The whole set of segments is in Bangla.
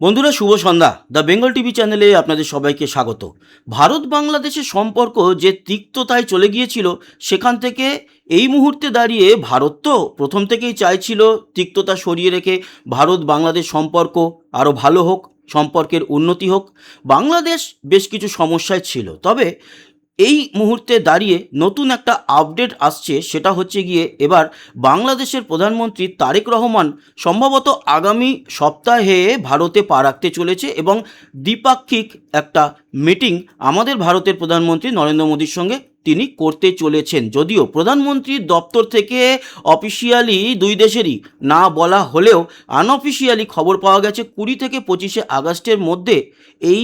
বন্ধুরা, শুভ সন্ধ্যা। দ্য বেঙ্গল টিভি চ্যানেলে আপনাদের সবাইকে স্বাগত। ভারত বাংলাদেশের সম্পর্ক যে তিক্ততায় চলে গিয়েছিল, সেখান থেকে এই মুহূর্তে দাঁড়িয়ে ভারত তো প্রথম থেকেই চাইছিল তিক্ততা সরিয়ে রেখে ভারত বাংলাদেশ সম্পর্ক আরও ভালো হোক, সম্পর্কের উন্নতি হোক। বাংলাদেশ বেশ কিছু সমস্যায় ছিল, তবে এই মুহূর্তে দাঁড়িয়ে নতুন একটা আপডেট আসছে, সেটা হচ্ছে গিয়ে এবার বাংলাদেশের প্রধানমন্ত্রী তারেক রহমান সম্ভবত আগামী সপ্তাহে ভারতে পা রাখতে চলেছে এবং দ্বিপাক্ষিক একটা মিটিং আমাদের ভারতের প্রধানমন্ত্রী নরেন্দ্র মোদীর সঙ্গে তিনি করতে চলেছেন। যদিও প্রধানমন্ত্রীর দপ্তর থেকে অফিসিয়ালি দুই দেশেরই না বলা হলেও আনঅফিসিয়ালি খবর পাওয়া গেছে 20 থেকে 25 আগস্টের মধ্যে এই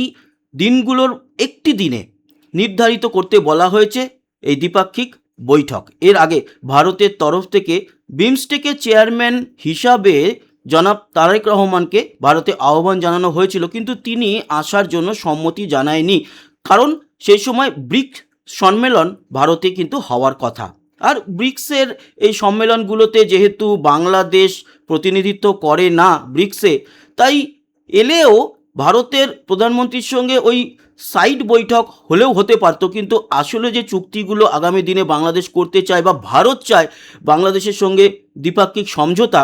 দিনগুলোর একটি দিনে নির্ধারিত করতে বলা হয়েছে এই দ্বিপাক্ষিক বৈঠক। এর আগে ভারতের তরফ থেকে বিমস্টেকের চেয়ারম্যান হিসাবে জনাব তারেক রহমানকে ভারতে আহ্বান জানানো হয়েছিল, কিন্তু তিনি আসার জন্য সম্মতি জানায়নি, কারণ সেই সময় ব্রিক্স সম্মেলন ভারতে কিন্তু হওয়ার কথা। আর ব্রিক্সের এই সম্মেলনগুলোতে যেহেতু বাংলাদেশ প্রতিনিধিত্ব করে না ব্রিক্সে, তাই এলেও ভারতের প্রধানমন্ত্রীর সঙ্গে ওই সাইড বৈঠক হলেও হতে পারত, কিন্তু আসলে যে চুক্তিগুলো আগামী দিনে বাংলাদেশ করতে চায় বা ভারত চায় বাংলাদেশের সঙ্গে দ্বিপাক্ষিক সমঝোতা,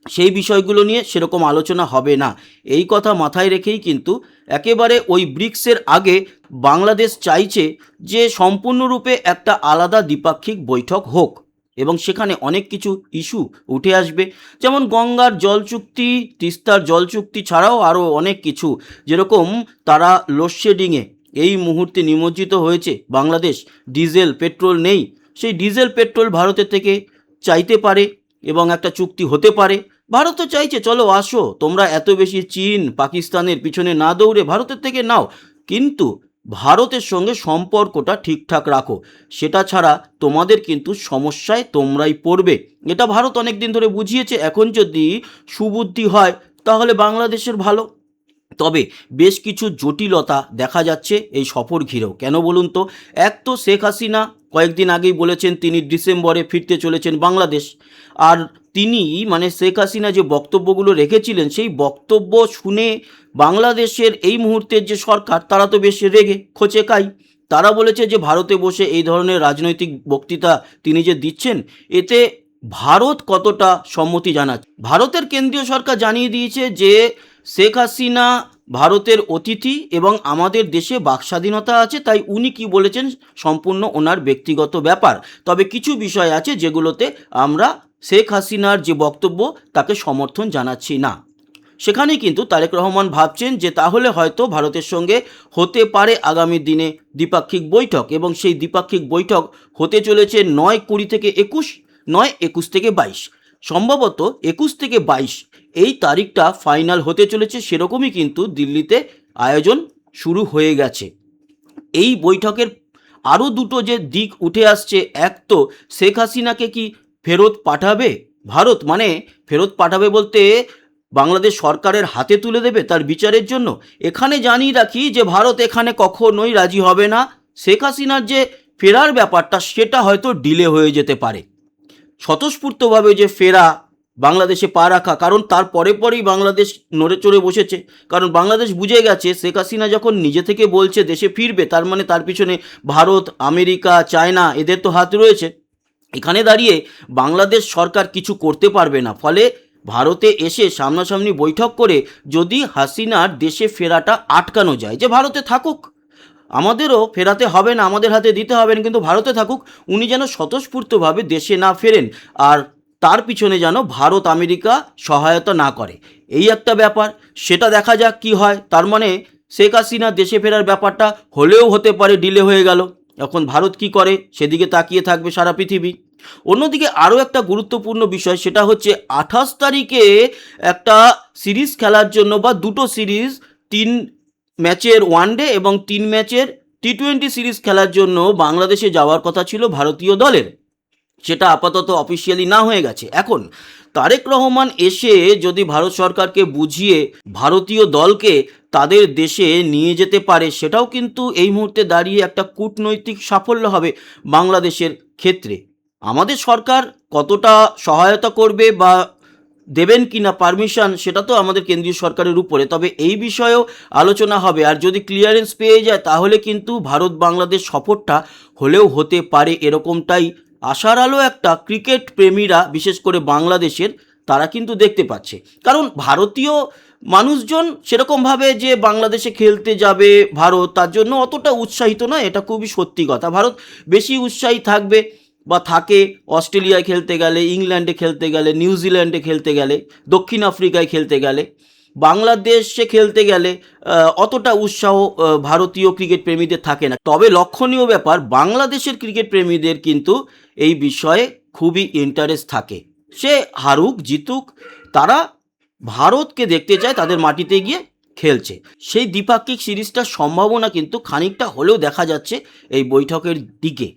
সেই বিষয়গুলো নিয়ে সেরকম আলোচনা হবে না। এই কথা মাথায় রেখেই কিন্তু একেবারে ওই ব্রিক্সের আগে বাংলাদেশ চাইছে যে সম্পূর্ণরূপে একটা আলাদা দ্বিপাক্ষিক বৈঠক হোক এবং সেখানে অনেক কিছু ইস্যু উঠে আসবে, যেমন গঙ্গার জল চুক্তি, তিস্তার জল চুক্তি ছাড়াও আরও অনেক কিছু। যেরকম তারা লোডশেডিংয়ে এই মুহূর্তে নিমজ্জিত হয়েছে বাংলাদেশ, ডিজেল পেট্রোল নেই, সেই ডিজেল পেট্রোল ভারতের থেকে চাইতে পারে এবং একটা চুক্তি হতে পারে। ভারতও চাইছে চলো আসো, তোমরা এত বেশি চীন পাকিস্তানের পিছনে না দৌড়ে ভারতের থেকে নাও, কিন্তু ভারতের সঙ্গে সম্পর্কটা ঠিকঠাক রাখো, সেটা ছাড়া তোমাদের কিন্তু সমস্যায় তোমরাই পড়বে। এটা ভারত অনেক দিন ধরে বুঝিয়েছে। এখন যদি সুবুদ্ধি হয় তাহলে বাংলাদেশের ভালো। তবে বেশ কিছু জটিলতা দেখা যাচ্ছে এই সফর ঘিরেও। কেন বলুন তো? এক তো শেখ হাসিনা কয়েকদিন আগেই বলেছেন তিনি ডিসেম্বরে ফিরতে চলেছেন বাংলাদেশ, আর তিনি মানে শেখ হাসিনা যে বক্তব্যগুলো রেখেছিলেন সেই বক্তব্য শুনে বাংলাদেশের এই মুহূর্তের যে সরকার তারা তো বেশ রেগে খোঁচেকাই। তারা বলেছে যে ভারতে বসে এই ধরনের রাজনৈতিক বক্তৃতা তিনি যে দিচ্ছেন, এতে ভারত কতটা সম্মতি জানাচ্ছে। ভারতের কেন্দ্রীয় সরকার জানিয়ে দিয়েছে যে শেখ হাসিনা ভারতের অতিথি এবং আমাদের দেশে বাকস্বাধীনতা আছে, তাই উনি কি বলেছেন সম্পূর্ণ ওনার ব্যক্তিগত ব্যাপার। তবে কিছু বিষয় আছে যেগুলোতে আমরা শেখ হাসিনার যে বক্তব্য তাকে সমর্থন জানাচ্ছি না। সেখানেই কিন্তু তারেক রহমান ভাবছেন যে তাহলে হয়তো ভারতের সঙ্গে হতে পারে আগামী দিনে দ্বিপাক্ষিক বৈঠক, এবং সেই দ্বিপাক্ষিক বৈঠক হতে চলেছে 9-20 থেকে 21, 9-21 থেকে 22, সম্ভবত 21 থেকে 22 এই তারিখটা ফাইনাল হতে চলেছে। সেরকমই কিন্তু দিল্লিতে আয়োজন শুরু হয়ে গেছে। এই বৈঠকের আরও দুটো যে দিক উঠে আসছে, এক তো শেখ হাসিনাকে কি ফেরত পাঠাবে ভারত, মানে ফেরত পাঠাবে বলতে বাংলাদেশ সরকারের হাতে তুলে দেবে তার বিচারের জন্য। এখানে জানিয়ে রাখি যে ভারত এখানে কখনোই রাজি হবে না। শেখ হাসিনার যে ফেরার ব্যাপারটা সেটা হয়তো ডিলে হয়ে যেতে পারে, স্বতঃস্ফূর্তভাবে যে ফেরা বাংলাদেশে পা রাখা, কারণ তার পরেই বাংলাদেশ নড়ে চড়ে বসেছে। কারণ বাংলাদেশ বুঝে গেছে শেখ হাসিনা যখন নিজে থেকে বলছে দেশে ফিরবে, তার মানে তার পিছনে ভারত, আমেরিকা, চায়না এদের তো হাত রয়েছে। এখানে দাঁড়িয়ে বাংলাদেশ সরকার কিছু করতে পারবে না, ফলে ভারতে এসে সামনাসামনি বৈঠক করে যদি হাসিনার দেশে ফেরাটা আটকানো যায়, যে ভারতে থাকুক, আমাদেরও ফেরাতে হবে না, আমাদের হাতে দিতে হবে না, কিন্তু ভারতে থাকুক, উনি যেন স্বতঃস্ফূর্তভাবে দেশে না ফেরেন আর তার পিছনে যেন ভারত আমেরিকা সহায়তা না করে, এই একটা ব্যাপার। সেটা দেখা যাক কি হয়। তার মানে শেখ হাসিনা দেশে ফেরার ব্যাপারটা হলেও হতে পারে ডিলে হয়ে গেল। এখন ভারত কি করে সেদিকে তাকিয়ে থাকবে সারা পৃথিবী। অন্যদিকে আরও একটা গুরুত্বপূর্ণ বিষয়, সেটা হচ্ছে 28 তারিখে একটা সিরিজ খেলার জন্য বা দুটো সিরিজ, 3 ম্যাচের ওয়ানডে এবং 3 ম্যাচের টি-20 সিরিজ খেলার জন্য বাংলাদেশে যাওয়ার কথা ছিল ভারতীয় দলের। সেটা আপাতত অফিসিয়ালি না হয়ে গেছে। এখন তারেক রহমান এসে যদি ভারত সরকারকে বুঝিয়ে ভারতীয় দলকে তাদের দেশে নিয়ে যেতে পারে, সেটাও কিন্তু এই মুহূর্তে দাঁড়িয়ে একটা কূটনৈতিক সাফল্য হবে বাংলাদেশের ক্ষেত্রে। আমাদের সরকার কতটা সহায়তা করবে বা দেবেন কি না পারমিশন, সেটা তো আমাদের কেন্দ্রীয় সরকারের উপরে। তবে এই বিষয়েও আলোচনা হবে, আর যদি ক্লিয়ারেন্স পেয়ে যায় তাহলে কিন্তু ভারত বাংলাদেশ সফরটা হলেও হতে পারে, এরকমটাই আশার আলো একটা ক্রিকেট প্রেমীরা, বিশেষ করে বাংলাদেশের, তারা কিন্তু দেখতে পাচ্ছে। কারণ ভারতীয় মানুষজন সেরকমভাবে যে বাংলাদেশে খেলতে যাবে ভারত, তার জন্য অতটা উৎসাহিত নয়, এটা খুবই সত্যি কথা। ভারত বেশি উৎসাহী থাকবে বা থাকে অস্ট্রেলিয়ায় খেলতে গেলে, ইংল্যান্ডে খেলতে গেলে, নিউজিল্যান্ডে খেলতে গেলে, দক্ষিণ আফ্রিকায় খেলতে গেলে। বাংলাদেশে খেলতে গেলে অতটা উৎসাহ ভারতীয় ক্রিকেট প্রেমীদের থাকে না। তবে লক্ষণীয় ব্যাপার, বাংলাদেশের ক্রিকেট প্রেমীদের কিন্তু এই বিষয়ে খুবই ইন্টারেস্ট থাকে। সে হারুক জিতুক, তারা ভারতকে দেখতে চায় তাদের মাটিতে গিয়ে খেলছে। সেই দ্বিপাক্ষিক সিরিজটার সম্ভাবনা কিন্তু খানিকটা হলেও দেখা যাচ্ছে এই বৈঠকের দিকে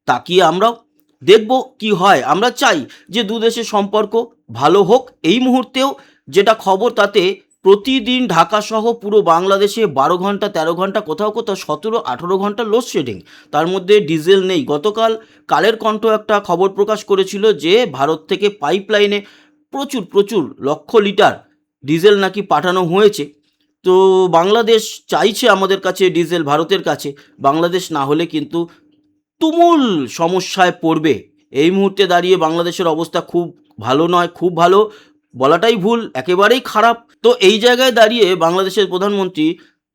তাকিয়ে। আমরাও দেখব কি হয়। আমরা চাই যে দু দেশের সম্পর্ক ভালো হোক। এই মুহূর্তেও যেটা খবর, তাতে প্রতিদিন ঢাকাসহ পুরো বাংলাদেশে 12 ঘন্টা 13 ঘন্টা, কোথাও কোথাও 17-18 ঘন্টা লোডশেডিং, তার মধ্যে ডিজেল নেই। গতকাল কালের কণ্ঠ একটা খবর প্রকাশ করেছিল যে ভারত থেকে পাইপলাইনে প্রচুর প্রচুর লক্ষ লিটার ডিজেল নাকি পাঠানো হয়েছে। তো বাংলাদেশ চাইছে আমাদের কাছে ডিজেল, ভারতের কাছে। বাংলাদেশ না হলে কিন্তু তুমুল সমস্যায় পড়বে। এই মুহূর্তে দাঁড়িয়ে বাংলাদেশের অবস্থা খুব ভালো নয়, খুব ভালো বলাটাই ভুল, একেবারেই খারাপ। তো এই জায়গায় দাঁড়িয়ে বাংলাদেশের প্রধানমন্ত্রী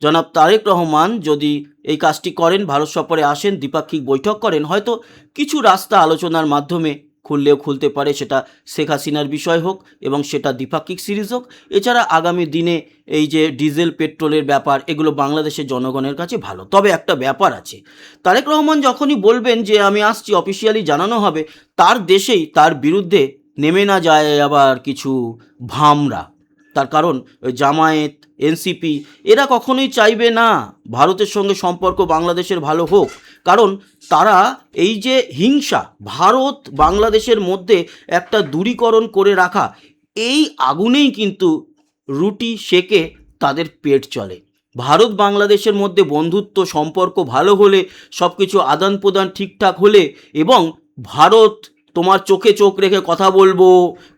জনাব তারেক রহমান যদি এই কাজটি করেন, ভারত সফরে আসেন, দ্বিপাক্ষিক বৈঠক করেন, হয়তো কিছু রাস্তা আলোচনার মাধ্যমে খুললেও খুলতে পারে। সেটা শেখ হাসিনার বিষয় হোক এবং সেটা দ্বিপাক্ষিক সিরিজ হোক। এছাড়া আগামী দিনে এই যে ডিজেল পেট্রোলের ব্যাপার, এগুলো বাংলাদেশের জনগণের কাছে ভালো। তবে একটা ব্যাপার আছে, তারেক রহমান যখনই বলবেন যে আমি আসছি, অফিসিয়ালি জানানো হবে, তার দেশেই তার বিরুদ্ধে নেমে না যায় আবার কিছু ভামরা। তার কারণ ওই জামায়াত, এনসিপি, এরা কখনোই চাইবে না ভারতের সঙ্গে সম্পর্ক বাংলাদেশের ভালো হোক। কারণ তারা এই যে হিংসা, ভারত বাংলাদেশের মধ্যে একটা দূরীকরণ করে রাখা, এই আগুনেই কিন্তু রুটি সেকে তাদের পেট চলে। ভারত বাংলাদেশের মধ্যে বন্ধুত্ব সম্পর্ক ভালো হলে, সব কিছু আদান প্রদান ঠিকঠাক হলে, এবং ভারত তোমার চোখে চোখ রেখে কথা বলবো,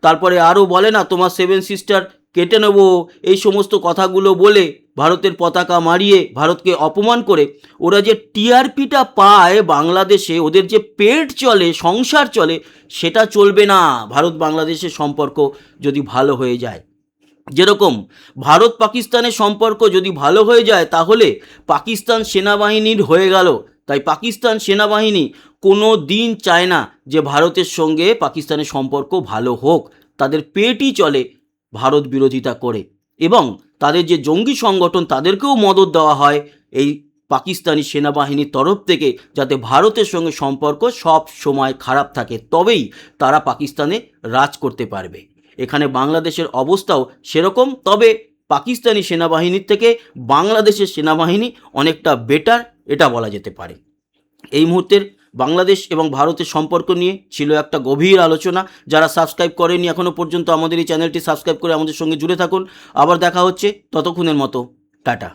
তারপরে আরও বলে না তোমার 7 সিস্টার কেটে নেব, এই সমস্ত কথাগুলো বলে ভারতের পতাকা মারিয়ে ভারতকে অপমান করে ওরা যে টিআরপিটা পায় বাংলাদেশে, ওদের যে পেট চলে, সংসার চলে, সেটা চলবে না ভারত বাংলাদেশের সম্পর্ক যদি ভালো হয়ে যায়। যেরকম ভারত পাকিস্তানের সম্পর্ক যদি ভালো হয়ে যায়, তাহলে পাকিস্তান সেনাবাহিনীর হয়ে গেল। তাই পাকিস্তান সেনাবাহিনী কোনো দিন চায় না যে ভারতের সঙ্গে পাকিস্তানের সম্পর্ক ভালো হোক। তাদের পেটই চলে ভারত বিরোধিতা করে, এবং তাদের যে জঙ্গি সংগঠন, তাদেরকেও মদত দেওয়া হয় এই পাকিস্তানি সেনাবাহিনীর তরফ থেকে, যাতে ভারতের সঙ্গে সম্পর্ক সব সময় খারাপ থাকে, তবেই তারা পাকিস্তানে রাজ করতে পারবে। এখানে বাংলাদেশের অবস্থাও সেরকম। তবে পাকিস্তানি সেনাবাহিনীর থেকে বাংলাদেশের সেনাবাহিনী অনেকটা বেটার, এটা বলা যেতে পারে। এই মুহূর্তের বাংলাদেশ এবং ভারতের সম্পর্ক নিয়ে ছিল একটা গভীর আলোচনা। যারা সাবস্ক্রাইব করেনি এখনও পর্যন্ত, আমাদের এই চ্যানেলটি সাবস্ক্রাইব করে আমাদের সঙ্গে জুড়ে থাকুন। আবার দেখা হচ্ছে, ততক্ষণের মতো টাটা।